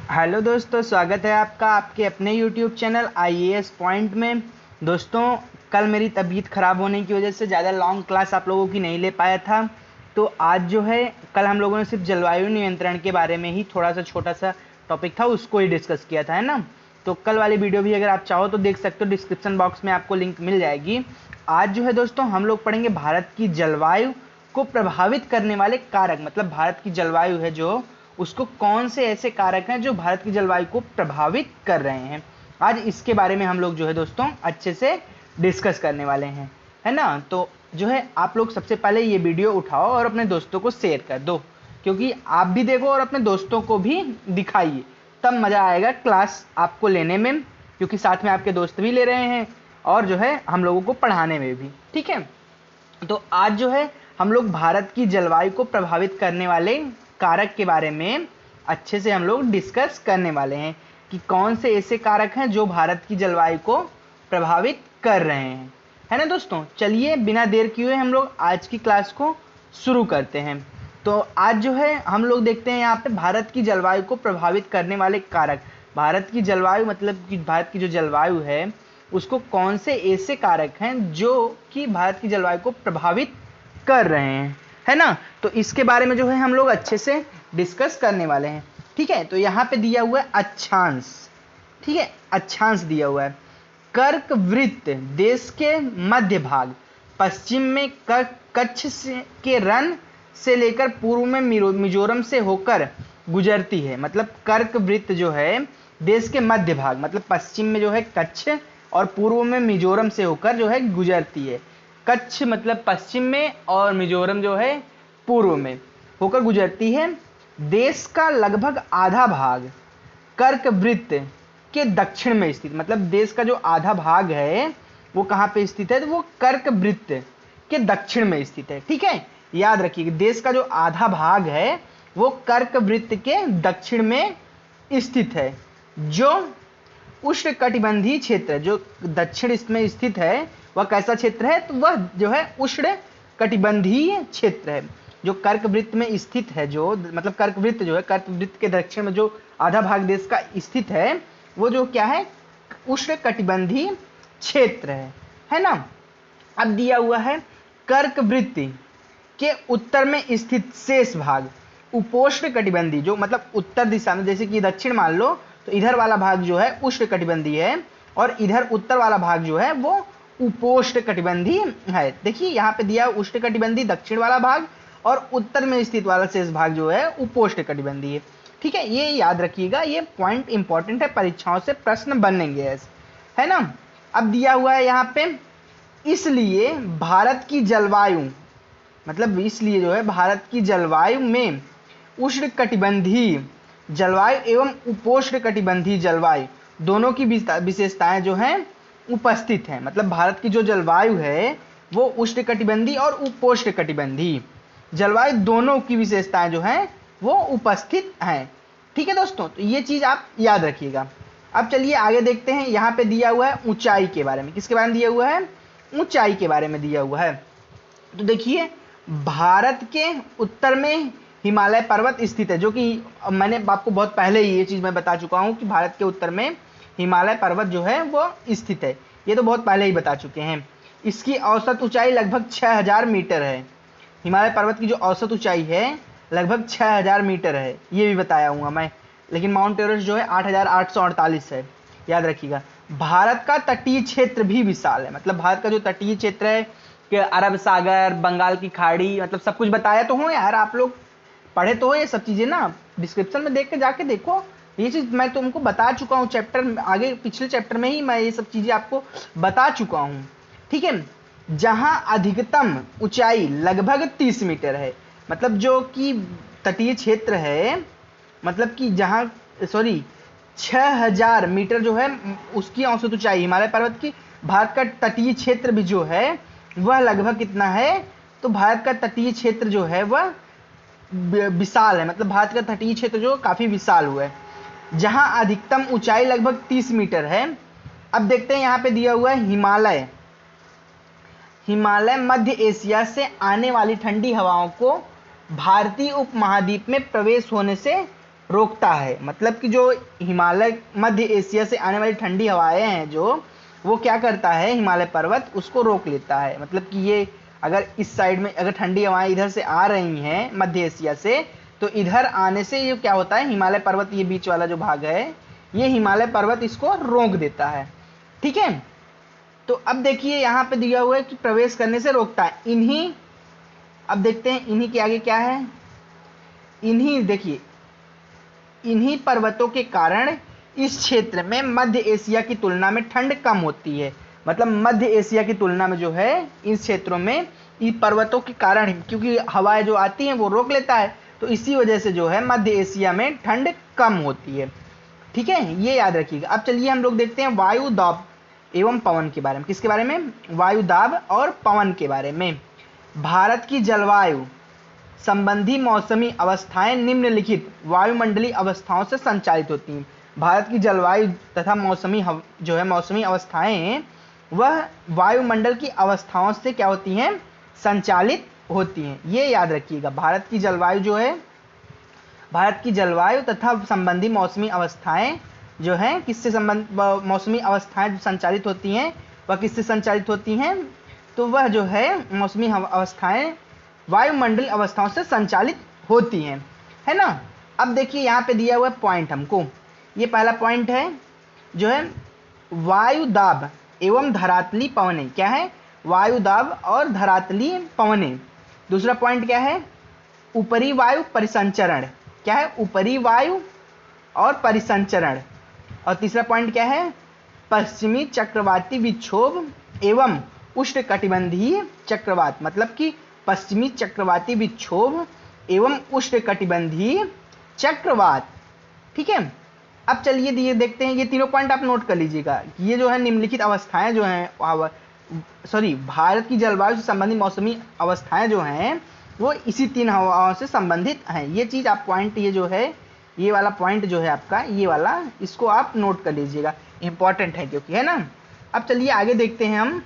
Hello दोस्तों, स्वागत है आपका आपके अपने यूट्यूब चैनल आईएएस पॉइंट में। दोस्तों, कल मेरी तबीयत ख़राब होने की वजह से ज़्यादा लॉन्ग क्लास आप लोगों की नहीं ले पाया था। तो आज जो है, कल हम लोगों ने सिर्फ जलवायु नियंत्रण के बारे में ही थोड़ा सा छोटा सा टॉपिक था, उसको ही डिस्कस किया था, है ना। तो कल वाली वीडियो भी अगर आप चाहो तो देख सकते हो, डिस्क्रिप्शन बॉक्स में आपको लिंक मिल जाएगी। आज जो है दोस्तों, हम लोग पढ़ेंगे भारत की जलवायु को प्रभावित करने वाले कारक, मतलब भारत की जलवायु है जो, उसको कौन से ऐसे कारक हैं जो भारत की जलवायु को प्रभावित कर रहे हैं। आज इसके बारे में हम लोग जो है दोस्तों अच्छे से डिस्कस करने वाले हैं, है ना। तो जो है, आप लोग सबसे पहले ये वीडियो उठाओ और अपने दोस्तों को शेयर कर दो, क्योंकि आप भी देखो और अपने दोस्तों को भी दिखाइए, तब मज़ा आएगा क्लास आपको लेने में, क्योंकि साथ में आपके दोस्त भी ले रहे हैं और जो है हम लोगों को पढ़ाने में भी, ठीक है। तो आज जो है हम लोग भारत की जलवायु को प्रभावित करने वाले कारक के बारे में अच्छे से हम लोग डिस्कस करने वाले हैं कि कौन से ऐसे कारक हैं जो भारत की जलवायु को प्रभावित कर रहे हैं, है ना दोस्तों। चलिए बिना देर किए हम लोग आज की क्लास को शुरू करते हैं। तो आज जो है हम लोग देखते हैं यहाँ पे भारत की जलवायु को प्रभावित करने वाले कारक। भारत की जलवायु मतलब कि भारत की जो जलवायु है उसको कौन से ऐसे कारक हैं जो कि भारत की जलवायु को प्रभावित कर रहे हैं, है ना। तो इसके बारे में जो है हम लोग अच्छे से डिस्कस करने वाले हैं, ठीक है। तो यहाँ पे दिया हुआ है अक्षांश, ठीक है, अक्षांश दिया हुआ है। कर्क वृत्त देश के मध्य भाग, पश्चिम में कच्छ के रन से लेकर पूर्व में मिजोरम से होकर गुजरती है। मतलब कर्क वृत्त जो है देश के मध्य भाग, मतलब पश्चिम में जो है कच्छ और पूर्व में मिजोरम से होकर जो है गुजरती है। कच्छ मतलब पश्चिम में और मिजोरम जो है पूर्व में होकर गुजरती है। देश का लगभग आधा भाग कर्क वृत्त के दक्षिण में स्थित, मतलब देश का जो आधा भाग है वो कहाँ पे स्थित है, तो वो कर्क वृत्त के दक्षिण में स्थित है, ठीक है। याद रखिए, देश का जो आधा भाग है वो कर्क वृत्त के दक्षिण में स्थित है। जो उष्णकटिबंधीय क्षेत्र जो दक्षिण इसमें स्थित है वह कैसा क्षेत्र है, तो वह जो है उष्ण कटिबंधीय क्षेत्र है। जो कर्क वृत्त में स्थित है, जो मतलब कर्क वृत्त जो है, कर्क वृत्त के दक्षिण में जो आधा भाग देश का स्थित है वो जो क्या है, उष्ण कटिबंधीय क्षेत्र है ना। अब दिया हुआ है कर्क वृत्त के उत्तर में स्थित शेष भाग उपोष्ण कटिबंधीय, जो मतलब उत्तर दिशा में, जैसे कि दक्षिण मान लो तो इधर वाला भाग जो है उष्ण कटिबंधीय है और इधर उत्तर वाला भाग जो है वो उपोष्ण कटिबंधीय है। देखिए यहाँ पे दिया उष्ण कटिबंधीय दक्षिण वाला भाग और उत्तर में स्थित वाला शेष भाग जो है उपोष्ण कटिबंधीय, ठीक है। ये याद रखिएगा, ये पॉइंट इंपॉर्टेंट है, परीक्षाओं से प्रश्न बनेंगे ऐसे, है ना। अब दिया हुआ है यहाँ पे, इसलिए भारत की जलवायु, मतलब इसलिए जो है भारत की जलवायु में उष्ण कटिबंधीय जलवायु एवं उपोष्ण कटिबंधीय जलवायु दोनों की विशेषताएं जो हैं उपस्थित हैं। मतलब भारत की जो जलवायु है वो उष्ण कटिबंधीय और उपोष्ण कटिबंधीय जलवायु दोनों की विशेषताएं जो हैं वो उपस्थित हैं, ठीक है दोस्तों। तो ये चीज आप याद रखिएगा। अब चलिए आगे देखते हैं, यहाँ पे दिया हुआ है ऊंचाई के बारे में। किसके बारे में दिया हुआ है, ऊंचाई के बारे में दिया हुआ है। तो देखिए, भारत के उत्तर में हिमालय पर्वत स्थित है, जो कि मैंने आपको बहुत पहले ही ये चीज़ मैं बता चुका हूँ कि भारत के उत्तर में हिमालय पर्वत जो है वो स्थित है, ये तो बहुत पहले ही बता चुके हैं। इसकी औसत ऊंचाई लगभग 6000 मीटर है। हिमालय पर्वत की जो औसत ऊंचाई है लगभग 6000 मीटर है, ये भी बताया हूँ मैं। लेकिन माउंट एवरेस्ट जो है 8848 है, याद रखिएगा। भारत का तटीय क्षेत्र भी विशाल है, मतलब भारत का जो तटीय क्षेत्र है कि अरब सागर, बंगाल की खाड़ी, मतलब सब कुछ बताया तो हो यार, आप लोग पढ़े तो हो ये सब चीज़ें ना, डिस्क्रिप्शन में देख के जाके देखो। ये चीज़ मैं तुमको बता चुका हूँ चैप्टर आगे, पिछले चैप्टर में ही मैं ये सब चीज़ें आपको बता चुका हूँ, ठीक है। जहाँ अधिकतम ऊंचाई लगभग 30 मीटर है, मतलब जो कि तटीय क्षेत्र है, मतलब कि जहाँ 6000 मीटर जो है उसकी औसत ऊंचाई हिमालय पर्वत की। भारत का तटीय क्षेत्र भी जो है वह लगभग कितना है, तो भारत का तटीय क्षेत्र जो है वह विशाल है, मतलब भारत का तटीय क्षेत्र जो काफी विशाल हुआ है, जहां अधिकतम ऊंचाई लगभग 30 मीटर है। अब देखते हैं यहाँ पे दिया हुआ है हिमालय। हिमालय मध्य एशिया से आने वाली ठंडी हवाओं को भारतीय उपमहाद्वीप में प्रवेश होने से रोकता है। मतलब कि जो हिमालय मध्य एशिया से आने वाली ठंडी हवाएं हैं जो, वो क्या करता है, हिमालय पर्वत उसको रोक लेता है। मतलब कि ये अगर इस साइड में अगर ठंडी हवाएं इधर से आ रही हैं मध्य एशिया से, तो इधर आने से ये क्या होता है, हिमालय पर्वत, ये बीच वाला जो भाग है, ये हिमालय पर्वत इसको रोक देता है। ठीक है, तो अब देखिए यहाँ पे दिया हुआ है कि प्रवेश करने से रोकता है। इन्हीं, अब देखते हैं इन्हीं के आगे क्या है। इन्हीं, देखिए, इन्हीं पर्वतों के कारण इस क्षेत्र में मध्य एशिया की तुलना में ठंड कम होती है। मतलब मध्य एशिया की तुलना में जो है इस क्षेत्रों में इन पर्वतों के कारण, क्योंकि हवाएं जो आती हैं वो रोक लेता है, तो इसी वजह से जो है मध्य एशिया में ठंड कम होती है। ठीक है, ये याद रखिएगा। अब चलिए हम लोग देखते हैं वायु दाब एवं पवन के बारे में। किसके बारे में? वायु दाब और पवन के बारे में। भारत की जलवायु संबंधी मौसमी अवस्थाएं निम्नलिखित वायुमंडलीय अवस्थाओं से संचालित होती हैं। भारत की जलवायु तथा जो है मौसमी अवस्थाएं, वह वायुमंडल की अवस्थाओं से क्या होती हैं, संचालित होती हैं। ये याद रखिएगा। भारत की जलवायु जो है, भारत की जलवायु तथा संबंधी मौसमी अवस्थाएं जो हैं किससे मौसमी अवस्थाएं संचालित होती हैं, वह किससे संचालित होती हैं? तो वह जो है मौसमी अवस्थाएं वायुमंडलीय अवस्थाओं से संचालित होती हैं, है ना। अब देखिए यहाँ पे दिया हुआ पॉइंट हमको, ये पहला पॉइंट है जो है वायु दाब एवं धरातली पवनें। क्या है? वायु दाब और धरातली पवनें। दूसरा पॉइंट क्या है? ऊपरी वायु परिसंचरण। क्या है? ऊपरी वायु और परिसंचरण। और तीसरा पॉइंट क्या है? पश्चिमी चक्रवाती विक्षोभ एवं उष्णकटिबंधीय चक्रवात। मतलब कि पश्चिमी चक्रवाती विक्षोभ एवं उष्णकटिबंधीय चक्रवात। ठीक है, अब चलिए ये देखते हैं, ये तीनों पॉइंट आप नोट कर लीजिएगा। ये जो है निम्नलिखित अवस्थाएं जो हैं, भारत की जलवायु से संबंधित मौसमी अवस्थाएं जो हैं वो इसी तीन हवाओं से संबंधित हैं। ये चीज आप पॉइंट, ये जो है ये वाला पॉइंट जो है आपका, ये वाला, इसको आप नोट कर लीजिएगा, इंपॉर्टेंट है क्योंकि, है ना। अब चलिए आगे देखते हैं हम।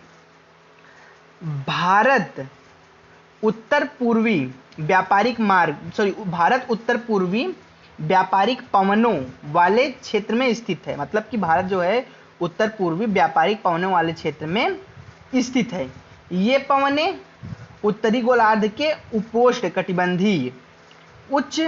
भारत उत्तर पूर्वी व्यापारिक पवनों वाले क्षेत्र में स्थित है। मतलब कि भारत जो है उत्तर पूर्वी व्यापारिक पवनों वाले क्षेत्र में स्थित है। ये पवनें उत्तरी गोलार्ध के उपोष्ण कटिबंधीय उच्च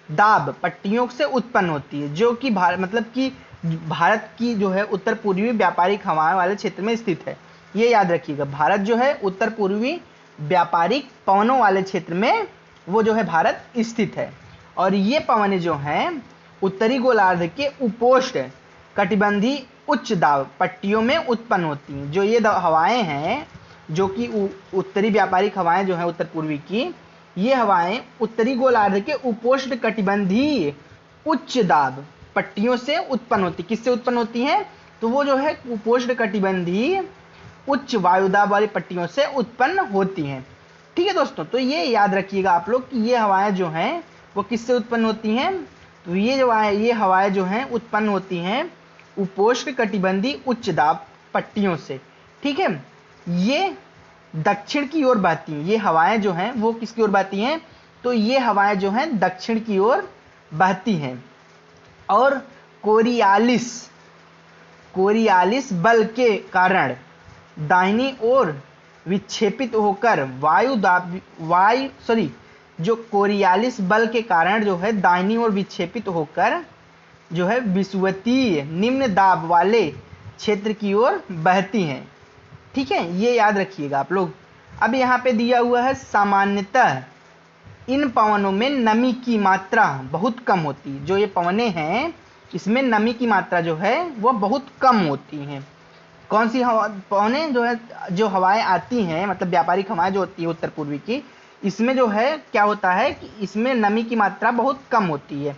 दाब पट्टियों से उत्पन्न होती है, जो कि मतलब कि भारत की जो है उत्तर पूर्वी व्यापारिक हवाएं वाले क्षेत्र में स्थित है। ये याद रखिएगा, भारत जो है उत्तर पूर्वी व्यापारिक पवनों वाले क्षेत्र में वो जो है भारत स्थित है। और ये पवनें जो हैं उत्तरी गोलार्ध के उपोष्ण कटिबंधीय उच्च दाब पट्टियों में उत्पन्न होती हैं। जो ये हवाएं हैं, जो कि उत्तरी व्यापारिक हवाएं जो हैं उत्तर पूर्वी की, ये हवाएं उत्तरी गोलार्ध के उपोष्ण कटिबंधीय उच्च दाब पट्टियों से उत्पन्न होती। किससे उत्पन्न होती हैं? तो वो जो है उपोष्ण कटिबंधीय उच्च वायुदाब वाली पट्टियों से उत्पन्न होती हैं। ठीक है दोस्तों, तो ये याद रखिएगा आप लोग कि ये हवाएं जो हैं वो किससे उत्पन्न होती हैं? तो ये हवाएं जो हैं उत्पन्न होती हैं उपोष्ण कटिबंधीय उच्च दाब पट्टियों से। ठीक है, ये दक्षिण की ओर बहती हैं। ये हवाएं जो हैं वो किसकी ओर बहती हैं? तो ये हवाएं जो हैं दक्षिण की ओर बहती हैं। और कोरियालिस बल के कारण दाहिनी ओर विक्षेपित होकर जो कोरियालिस बल के कारण जो है दाहिनी ओर विक्षेपित होकर जो है विषुवतीय निम्न दाब वाले क्षेत्र की ओर बहती हैं। ठीक है, ये याद रखिएगा आप लोग। अब यहाँ पे दिया हुआ है सामान्यतः इन पवनों में नमी की मात्रा बहुत कम होती है। जो ये पवनें हैं इसमें नमी की मात्रा जो है वो बहुत कम होती हैं। कौन सी पवनें जो है, जो हवाएं आती हैं, मतलब व्यापारिक हवाएं जो होती है उत्तर पूर्वी की, इसमें जो है क्या होता है कि इसमें नमी की मात्रा बहुत कम होती है,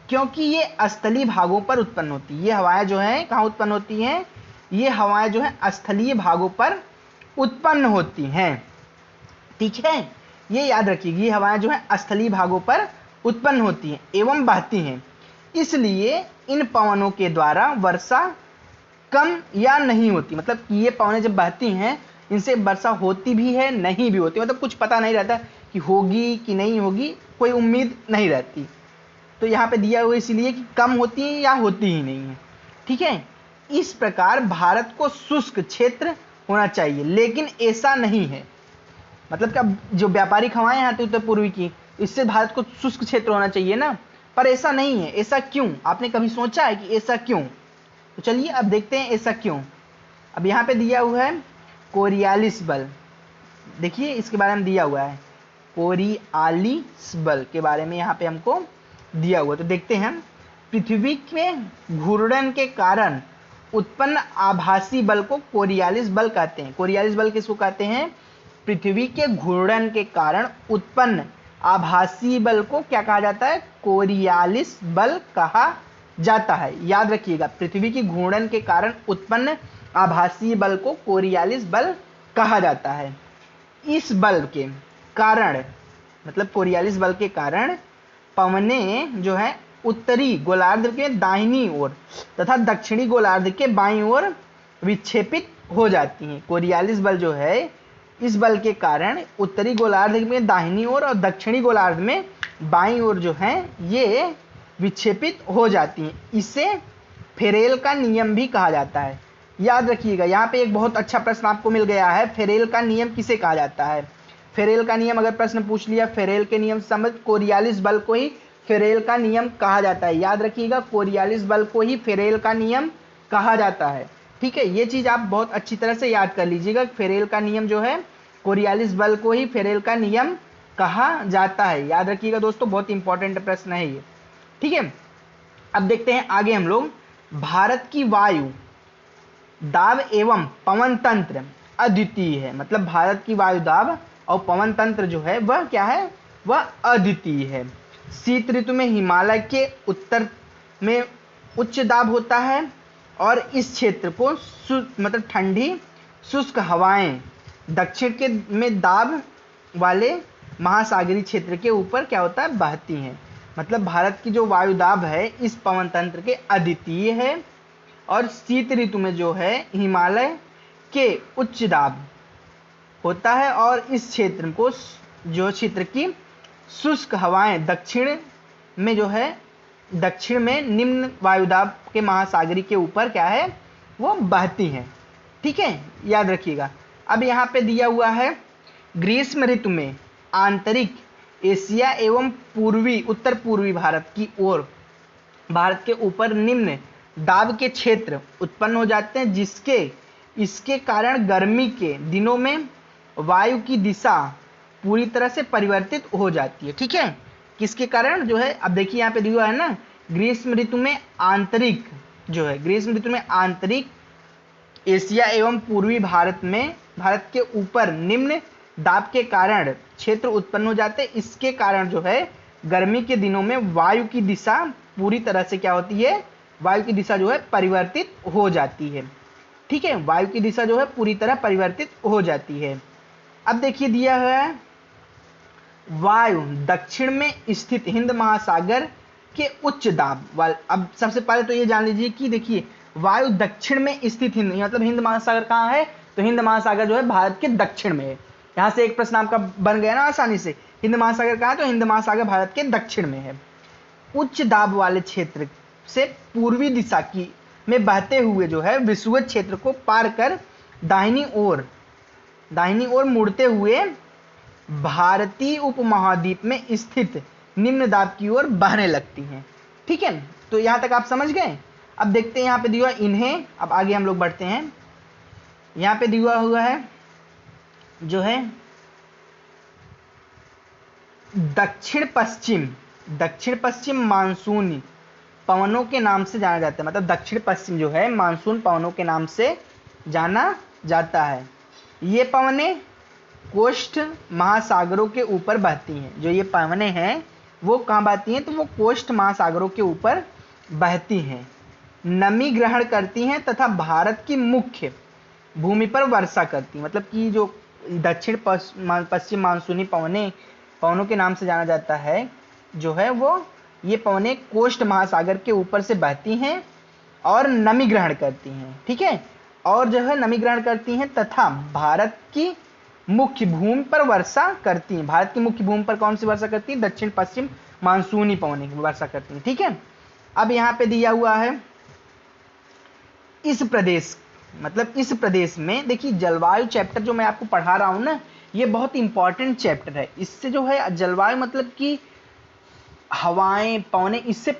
क्योंकि ये स्थलीय भागों पर उत्पन्न होती है। ये हवाएं जो हैं कहाँ उत्पन्न होती हैं? ये हवाएं जो है स्थलीय भागों पर उत्पन्न होती हैं। ठीक है, ये याद रखिए, ये हवाएं जो है स्थलीय भागों पर उत्पन्न होती हैं एवं बहती हैं। इसलिए इन पवनों के द्वारा वर्षा कम या नहीं होती। मतलब ये पवनें जब बहती हैं इनसे वर्षा होती भी है, नहीं भी होती, मतलब कुछ पता नहीं रहता कि होगी कि नहीं होगी, कोई उम्मीद नहीं रहती। तो यहाँ पे दिया हुआ इसलिए कि कम होती है या होती ही नहीं है। ठीक है, इस प्रकार भारत को शुष्क क्षेत्र होना चाहिए, लेकिन ऐसा नहीं है। मतलब क्या, जो व्यापारिक हवाएं आती उत्तर पूर्वी की, इससे भारत को शुष्क क्षेत्र होना चाहिए ना, पर ऐसा नहीं है। ऐसा क्यों, आपने कभी सोचा है कि ऐसा क्यों? तो चलिए अब देखते हैं ऐसा क्यों। अब यहाँ पे दिया हुआ है कोरियालिस बल, देखिए इसके बारे में दिया हुआ है, कोरियालिस बल के बारे में यहाँ पे हमको दिया हुआ। तो देखते हैं, पृथ्वी के घूर्णन के कारण उत्पन्न आभासी बल को कोरियालिस बल कहते हैं। कोरियालिस बल किसको कहते हैं? पृथ्वी के घूर्णन के कारण उत्पन्न आभासी बल को क्या कहा जाता है? कोरियालिस बल कहा जाता है। याद रखिएगा, पृथ्वी की घूर्णन के कारण उत्पन्न आभासी बल को कोरियालिस बल कहा जाता है। इस बल के कारण, मतलब कोरियालिस बल के कारण पवनें जो है उत्तरी गोलार्ध के दाहिनी ओर तथा दक्षिणी गोलार्ध के बाईं ओर विक्षेपित हो जाती हैं। कोरियालिस बल जो है, इस बल के कारण उत्तरी गोलार्ध में दाहिनी ओर और दक्षिणी गोलार्ध में बाईं ओर जो है ये विक्षेपित हो जाती हैं। इसे फेरेल का नियम भी कहा जाता है। याद रखिएगा, यहाँ पे एक बहुत अच्छा प्रश्न आपको मिल गया है, फेरेल का नियम किसे कहा जाता है? फेरेल का नियम अगर प्रश्न पूछ लिया, फेरेल के नियम समझ, कोरियालिस बल को ही फेरेल का नियम कहा जाता है। याद रखिएगा, कोरियालिस बल को ही फेरेल का नियम कहा जाता है। ठीक है, ये चीज आप बहुत अच्छी तरह से याद कर लीजिएगा। फेरेल का नियम जो है, कोरियालिस बल को ही फेरेल का नियम कहा जाता है। याद रखिएगा दोस्तों, बहुत इंपॉर्टेंट प्रश्न है ये। ठीक है, अब देखते हैं आगे हम लोग। भारत की वायु दाब एवं पवन तंत्र अद्वितीय है। मतलब भारत की वायु दाब और पवन तंत्र जो है वह क्या है? वह अद्वितीय है। शीत ऋतु में हिमालय के उत्तर में उच्च दाब होता है और इस क्षेत्र को मतलब ठंडी शुष्क हवाएं दक्षिण के में दाब वाले महासागरीय क्षेत्र के ऊपर क्या होता है? बहती हैं। मतलब भारत की जो वायु दाब है इस पवन तंत्र के अद्वितीय है और शीत ऋतु में जो है हिमालय के उच्च दाब होता है और इस क्षेत्र को, जो क्षेत्र की शुष्क हवाएं दक्षिण में जो है, दक्षिण में निम्न वायुदाब के महासागरी के ऊपर क्या है? वो बहती हैं। ठीक है, याद रखिएगा। अब यहाँ पे दिया हुआ है, ग्रीष्म ऋतु में आंतरिक एशिया एवं पूर्वी उत्तर पूर्वी भारत की ओर, भारत के ऊपर निम्न दाब के क्षेत्र उत्पन्न हो जाते हैं, इसके कारण गर्मी के दिनों में वायु की दिशा पूरी तरह से परिवर्तित हो जाती है। ठीक है, किसके कारण जो है? अब देखिए यहाँ पे दिया है ना, ग्रीष्म ऋतु में आंतरिक जो है, ग्रीष्म ऋतु में आंतरिक एशिया एवं पूर्वी भारत में, भारत के ऊपर निम्न दाब के कारण क्षेत्र उत्पन्न हो जाते हैं। इसके कारण जो है गर्मी के दिनों में वायु की दिशा पूरी तरह से क्या होती है? वायु की दिशा जो है परिवर्तित हो जाती है। ठीक है, वायु की दिशा जो है पूरी तरह परिवर्तित हो जाती है। अब देखिए दिया हुआ है, वायु दक्षिण में स्थित हिंद महासागर के उच्च दाब वाले। अब सबसे पहले तो ये जान लीजिए कि देखिए, वायु दक्षिण में स्थित हिंद, मतलब हिंद महासागर कहाँ है? तो हिंद महासागर जो है भारत के दक्षिण में है। यहाँ से एक प्रश्न आपका बन गया ना आसानी से, हिंद महासागर कहाँ है? तो हिंद महासागर भारत के दक्षिण में है। उच्च दाब वाले क्षेत्र से पूर्वी दिशा की में बहते हुए जो है विषुवत क्षेत्र को पार कर दाहिनी ओर मुड़ते हुए भारतीय उपमहाद्वीप में स्थित निम्न दाब की ओर बहने लगती हैं। ठीक है, तो यहां तक आप समझ गए। अब देखते हैं यहाँ पे दिया इन्हें, अब आगे हम लोग बढ़ते हैं। यहाँ पे दिया हुआ है जो है दक्षिण पश्चिम मानसूनी पवनों के नाम से जाना जाता है। मतलब दक्षिण पश्चिम जो है मानसून पवनों के नाम से जाना जाता है। ये पवनें कोस्ट महासागरों के ऊपर बहती हैं। जो ये पवनें हैं वो कहाँ बहती हैं? तो वो कोस्ट महासागरों के ऊपर बहती हैं, नमी ग्रहण करती हैं तथा भारत की मुख्य भूमि पर वर्षा करती हैं। मतलब कि जो दक्षिण पश्चिम मानसूनी पवनों के नाम से जाना जाता है जो है, वो ये पवनें कोस्ट महासागर के ऊपर से बहती हैं और नमी ग्रहण करती हैं। ठीक है, और जो है नमी ग्रहण करती हैं तथा भारत की मुख्य भूमि पर वर्षा करती हैं। भारत की मुख्य भूमि पर कौन सी वर्षा करती है? दक्षिण पश्चिम मानसूनी पवनें वर्षा करती हैं। ठीक है, अब यहाँ पे दिया हुआ है इस प्रदेश, मतलब इस प्रदेश में देखिए जलवायु चैप्टर जो मैं आपको पढ़ा रहा हूँ ना, ये बहुत इंपॉर्टेंट चैप्टर है। इससे जो है जलवायु मतलब कि हवाएं पवनें, इससे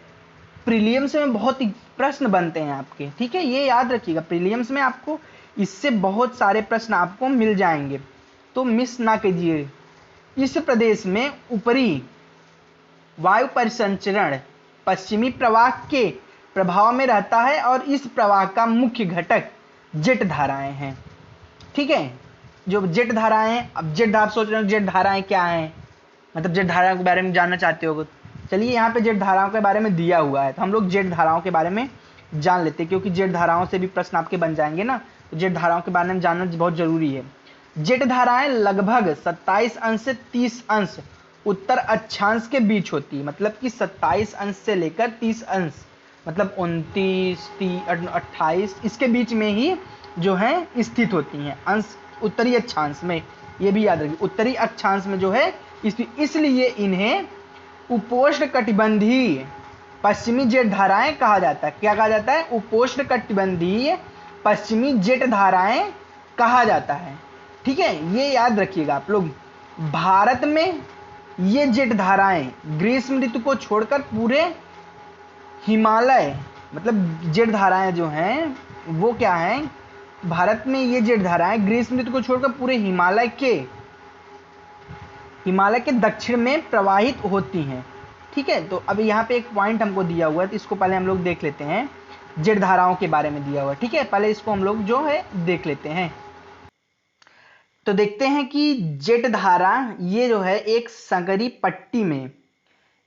प्रीलियम्स में बहुत ही प्रश्न बनते हैं आपके। ठीक है, ये याद रखिएगा, प्रीलियम्स में आपको इससे बहुत सारे प्रश्न आपको मिल जाएंगे, तो मिस ना कीजिए। इस प्रदेश में ऊपरी वायु परिसंचरण पश्चिमी प्रवाह के प्रभाव में रहता है और इस प्रवाह का मुख्य घटक जेट धाराएं हैं। ठीक है, जो जेट धाराएं हैं, अब जेट धारा सोच रहे हो जेट धाराएं क्या हैं, मतलब जेट धाराओं के बारे में जानना चाहते हो। चलिए यहाँ पे जेट धाराओं के बारे में दिया हुआ है, तो हम लोग जेट धाराओं के बारे में जान लेते हैं, क्योंकि जेट धाराओं से भी प्रश्न आपके बन जाएंगे ना, तो जेट धाराओं के बारे में जानना बहुत जरूरी है। जेट धाराएं लगभग 27 अंश से 30 अंश उत्तर अक्षांश के बीच होती है, मतलब कि 27 अंश से लेकर 30 अंश, मतलब 29, 28 इसके बीच में ही जो है स्थित होती हैं, अंश उत्तरी अक्षांश में। ये भी याद रखिए, उत्तरी अक्षांश में जो है, इसलिए इन्हें उपोष्ण कटिबंधीय पश्चिमी जेट धाराएं कहा जाता है। क्या कहा जाता है? उपोष्ण कटिबंधीय पश्चिमी जेट धाराएं कहा जाता है। ठीक है, ये याद रखिएगा आप लोग। भारत में ये जेट धाराएं ग्रीष्म ऋतु को छोड़कर पूरे हिमालय, मतलब जेट धाराएं जो हैं वो क्या हैं, भारत में ये जेट धाराएं ग्रीष्म ऋतु को छोड़कर पूरे हिमालय के दक्षिण में प्रवाहित होती हैं। ठीक है, तो अभी यहाँ पे एक पॉइंट हमको दिया हुआ है, तो इसको पहले हम लोग देख लेते हैं, जेट धाराओं के बारे में दिया हुआ है। ठीक है, पहले इसको हम लोग जो है देख लेते हैं। तो देखते हैं कि जेट धारा ये जो है एक संकरी पट्टी में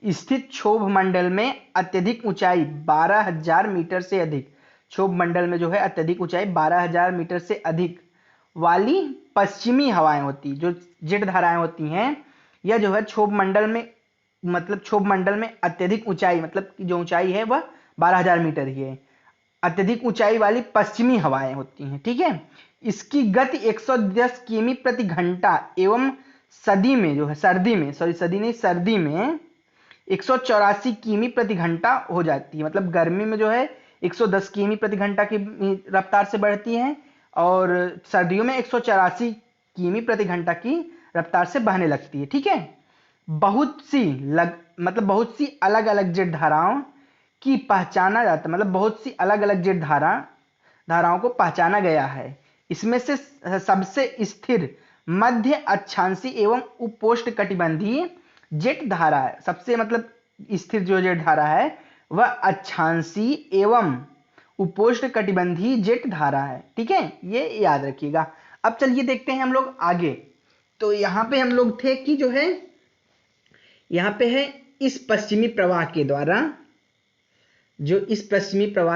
स्थित क्षोभ मंडल में अत्यधिक ऊंचाई 12,000 मीटर से अधिक, क्षोभ मंडल में जो है अत्यधिक ऊंचाई 12,000 मीटर से अधिक वाली पश्चिमी हवाएं होती, जो जेट धाराएं होती हैं, यह जो है क्षोभ मंडल में, मतलब क्षोभ मंडल में अत्यधिक ऊंचाई, मतलब जो ऊंचाई है वह 12,000 मीटर ही है, अत्यधिक ऊंचाई वाली पश्चिमी हवाएं होती हैं। ठीक है, इसकी गति 110 किमी प्रति घंटा एवं सर्दी में जो है, सर्दी में 184 किमी प्रति घंटा हो जाती है। मतलब गर्मी में जो है 110 किमी प्रति घंटा की रफ्तार से बढ़ती है और सर्दियों में 184 किमी प्रति घंटा की रफ्तार से बहने लगती है। ठीक है, बहुत सी अलग अलग जेट धाराओं की पहचाना जाता है, मतलब बहुत सी अलग अलग जेट धाराओं को पहचाना गया है। इसमें से सबसे स्थिर मध्य अक्षांशी एवं उपोष्ण कटिबंधीय जेट धारा है। सबसे मतलब स्थिर जो जेट धारा है वह अक्षांशी एवं उपोष्ण कटिबंधीय जेट धारा है। ठीक है, ये याद रखिएगा। अब चलिए देखते हैं हम लोग आगे। तो यहाँ पे हम लोग थे कि जो है यहाँ पे है इस पश्चिमी प्रवाह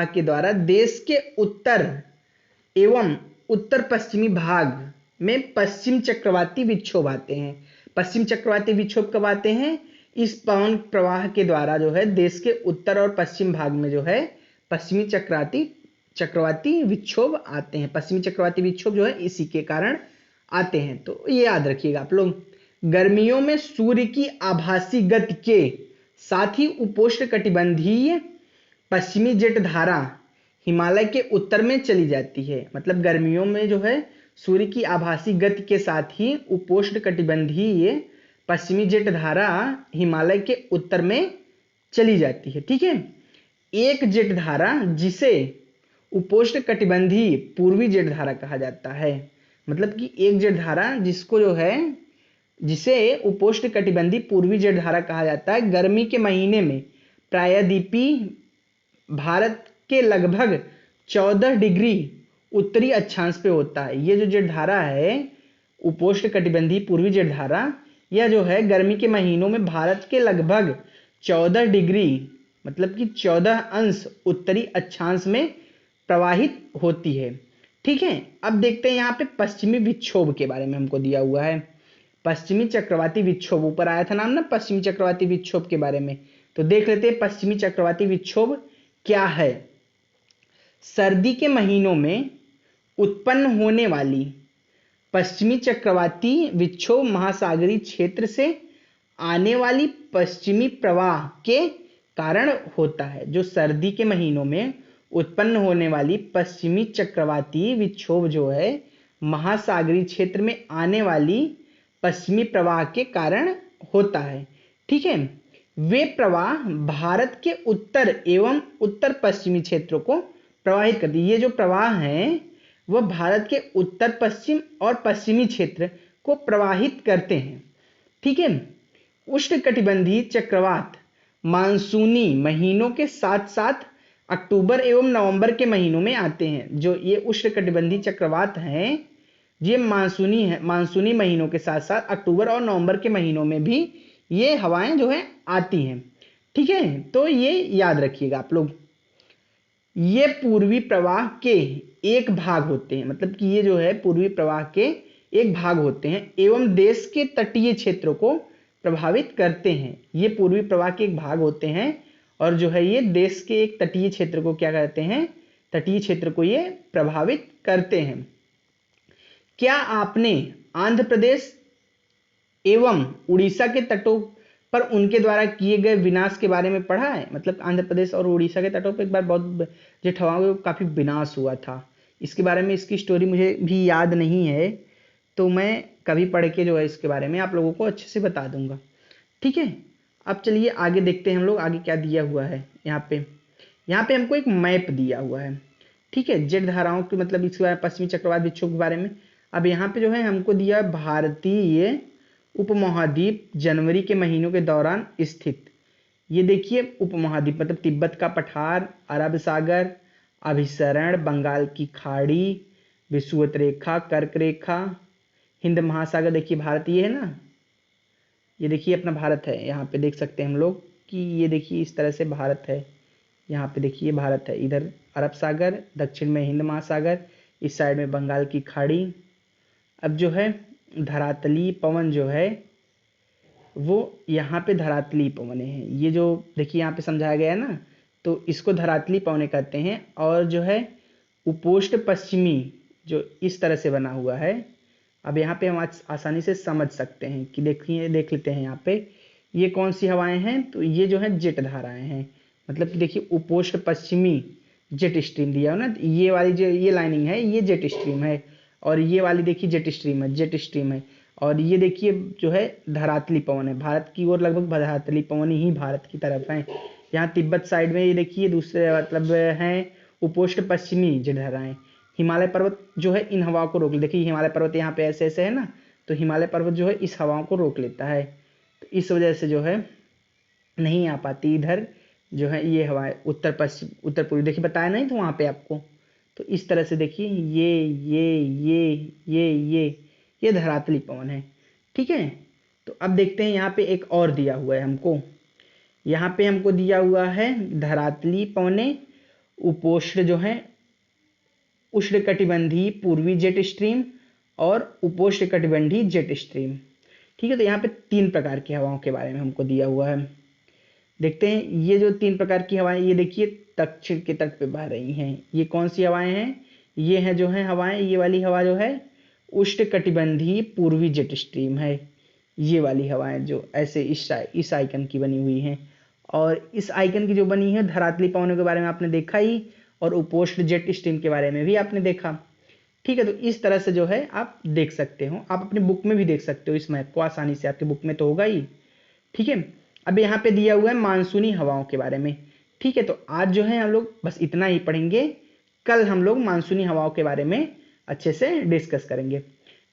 के द्वारा देश के उत्तर एवं उत्तर पश्चिमी भाग में पश्चिम चक्रवाती विक्षोभ आते हैं। पश्चिम चक्रवाती विक्षोभ कब आते हैं? इस पवन प्रवाह के द्वारा जो है देश के उत्तर और पश्चिम भाग में जो है पश्चिमी चक्रवाती विक्षोभ आते हैं। पश्चिमी चक्रवाती विक्षोभ जो है इसी के कारण आते हैं, तो ये याद रखिएगा आप लोग। गर्मियों में सूर्य की आभासी गति के साथ ही उपोष्ण कटिबंधीय पश्चिमी जेट धारा हिमालय के उत्तर में चली जाती है। मतलब गर्मियों में जो है सूर्य की आभासी गति के साथ ही उपोष्ण कटिबंधीय पश्चिमी जेट धारा हिमालय के उत्तर में चली जाती है। ठीक है, एक जेट धारा जिसे उपोष्ण कटिबंधीय पूर्वी जेट धारा कहा जाता है, मतलब कि एक जेट धारा जिसे उपोष्ण कटिबंधीय पूर्वी जेट धारा कहा जाता है, गर्मी के महीने में प्रायद्वीपीय भारत के लगभग 14 डिग्री उत्तरी अक्षांश पे होता है। ये जो जेट धारा है उपोष्ण कटिबंधीय पूर्वी जेट धारा, यह जो है गर्मी के महीनों में भारत के लगभग 14 डिग्री मतलब कि 14 अंश उत्तरी अक्षांश में प्रवाहित होती है। ठीक है, अब देखते हैं यहाँ पे पश्चिमी विक्षोभ के बारे में हमको दिया हुआ है। पश्चिमी चक्रवाती विक्षोभ ऊपर आया था नाम ना, पश्चिमी चक्रवाती विक्षोभ के बारे में, तो देख लेते हैं पश्चिमी चक्रवाती विक्षोभ क्या है। सर्दी के महीनों में उत्पन्न होने वाली पश्चिमी चक्रवाती विक्षोभ महासागरीय क्षेत्र से आने वाली पश्चिमी प्रवाह के कारण होता है। जो सर्दी के महीनों में उत्पन्न होने वाली पश्चिमी चक्रवाती विक्षोभ जो है महासागरीय क्षेत्र में आने वाली पश्चिमी प्रवाह के कारण होता है। ठीक है, वे प्रवाह भारत के उत्तर एवं उत्तर पश्चिमी क्षेत्रों को प्रवाहित करती है। ये जो प्रवाह हैं वह भारत के उत्तर पश्चिम और पश्चिमी क्षेत्र को प्रवाहित करते हैं। ठीक है, उष्णकटिबंधीय चक्रवात मानसूनी महीनों के साथ साथ अक्टूबर एवं नवंबर के महीनों में आते हैं। जो ये उष्णकटिबंधीय चक्रवात हैं ये मानसूनी महीनों के साथ साथ अक्टूबर और नवंबर के महीनों में भी ये हवाएं जो है आती हैं। ठीक है, तो ये याद रखिएगा आप लोग। ये पूर्वी प्रवाह के एक भाग होते हैं, मतलब कि ये जो है पूर्वी प्रवाह के एक भाग होते हैं एवं देश के तटीय क्षेत्रों को प्रभावित करते हैं। ये पूर्वी प्रवाह के एक भाग होते हैं और जो है ये देश के एक तटीय क्षेत्र को क्या करते हैं, तटीय क्षेत्र को ये प्रभावित करते हैं। क्या आपने आंध्र प्रदेश एवं उड़ीसा के तटों पर उनके द्वारा किए गए विनाश के बारे में पढ़ा है? मतलब आंध्र प्रदेश और उड़ीसा के तटों पर एक बार बहुत जेठ हवाओं का काफी विनाश हुआ था। इसके बारे में इसकी स्टोरी मुझे भी याद नहीं है, तो मैं कभी पढ़ के जो है इसके बारे में आप लोगों को अच्छे से बता दूंगा। ठीक है, अब चलिए आगे देखते हैं हम लोग आगे क्या दिया हुआ है। यहाँ पे हमको एक मैप दिया हुआ है। ठीक है, जेट धाराओं के मतलब इसके बारे में पश्चिमी चक्रवात विक्षोभ के बारे में। अब यहाँ पे जो है हमको दिया भारतीय उपमहाद्वीप जनवरी के महीनों के दौरान स्थित। ये देखिए उपमहाद्वीप मतलब तिब्बत का पठार, अरब सागर, अभिसरण, बंगाल की खाड़ी, विषुवत रेखा, कर्क रेखा, हिंद महासागर। देखिए भारत ये है ना, ये देखिए अपना भारत है। यहाँ पे देख सकते हैं हम लोग कि ये देखिए इस तरह से भारत है। यहाँ पे देखिए भारत है, इधर अरब सागर, दक्षिण में हिंद महासागर, इस साइड में बंगाल की खाड़ी। अब जो है धरातली पवन जो है वो यहाँ पे धरातली पवनें हैं। ये जो देखिए यहाँ पे समझाया गया है ना, तो इसको धरातली पवनें कहते हैं। और जो है उपोष्ण पश्चिमी जो इस तरह से बना हुआ है। अब यहाँ पे हम आसानी से समझ सकते हैं कि देखिए देख लेते हैं यहाँ पे ये कौन सी हवाएं हैं। तो ये जो है जेट धाराएं हैं, मतलब कि देखिए उपोष्ण पश्चिमी जेट स्ट्रीम दिया हो ना, ये वाली जो ये लाइनिंग है ये जेट स्ट्रीम है, और ये वाली देखिए जेट स्ट्रीम है। और ये देखिए जो है धरातली पवन है, भारत की ओर लगभग धरातली पवन ही भारत की तरफ है। यहाँ तिब्बत साइड में ये देखिए दूसरे मतलब हैं उपोष्ण पश्चिमी जेट धाराएं। हिमालय पर्वत जो है इन हवाओं को रोक ले, देखिए हिमालय पर्वत यहाँ पे ऐसे ऐसे है ना, तो हिमालय पर्वत जो है इस हवाओं को रोक लेता है। तो इस वजह से जो है नहीं आ पाती इधर जो है ये हवाएं उत्तर पश्चिम उत्तर पूर्वी। देखिए बताया नहीं तो वहाँ पे आपको, तो इस तरह से देखिए ये धरातली पवन है। ठीक है, तो अब देखते हैं यहाँ पे एक और दिया हुआ है हमको। यहाँ पे हमको दिया हुआ है धरातली पवनें उपोष्ण जो है उष्णकटिबंधीय पूर्वी जेट स्ट्रीम और उपोष्णकटिबंधीय जेट स्ट्रीम। ठीक है, तो यहाँ पे 3 प्रकार की हवाओं के बारे में हमको दिया हुआ है। देखते हैं ये जो 3 प्रकार की हवाएं, ये देखिए दक्षिण के तट पे बह रही हैं। ये कौन सी हवाएं हैं? ये हैं जो है हवाएं, ये वाली हवा जो है उष्णकटिबंधीय पूर्वी जेट स्ट्रीम है। ये वाली हवाएं जो ऐसे इस आइकन की बनी हुई हैं, और इस आइकन की जो बनी है धरातली पवनों के बारे में आपने देखा ही, और उपोष्ण जेट स्ट्रीम के बारे में भी आपने देखा। ठीक है, तो इस तरह से जो है आप देख सकते हो, आप अपनी बुक में भी देख सकते हो इस मैप को आसानी से, आपकी बुक में तो होगा ही। ठीक है, अब यहाँ पे दिया हुआ है मानसूनी हवाओं के बारे में। ठीक है, तो आज जो है हम लोग बस इतना ही पढ़ेंगे, कल हम लोग मानसूनी हवाओं के बारे में अच्छे से डिस्कस करेंगे।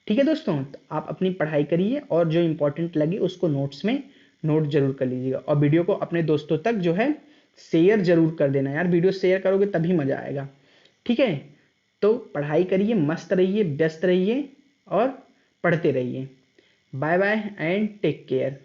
ठीक है दोस्तों, तो आप अपनी पढ़ाई करिए और जो इंपॉर्टेंट लगे उसको नोट्स में नोट जरूर कर लीजिएगा, और वीडियो को अपने दोस्तों तक जो है शेयर जरूर कर देना यार, वीडियो शेयर करोगे तभी मजा आएगा। ठीक है, तो पढ़ाई करिए, मस्त रहिए, व्यस्त रहिए और पढ़ते रहिए। Bye bye and take care.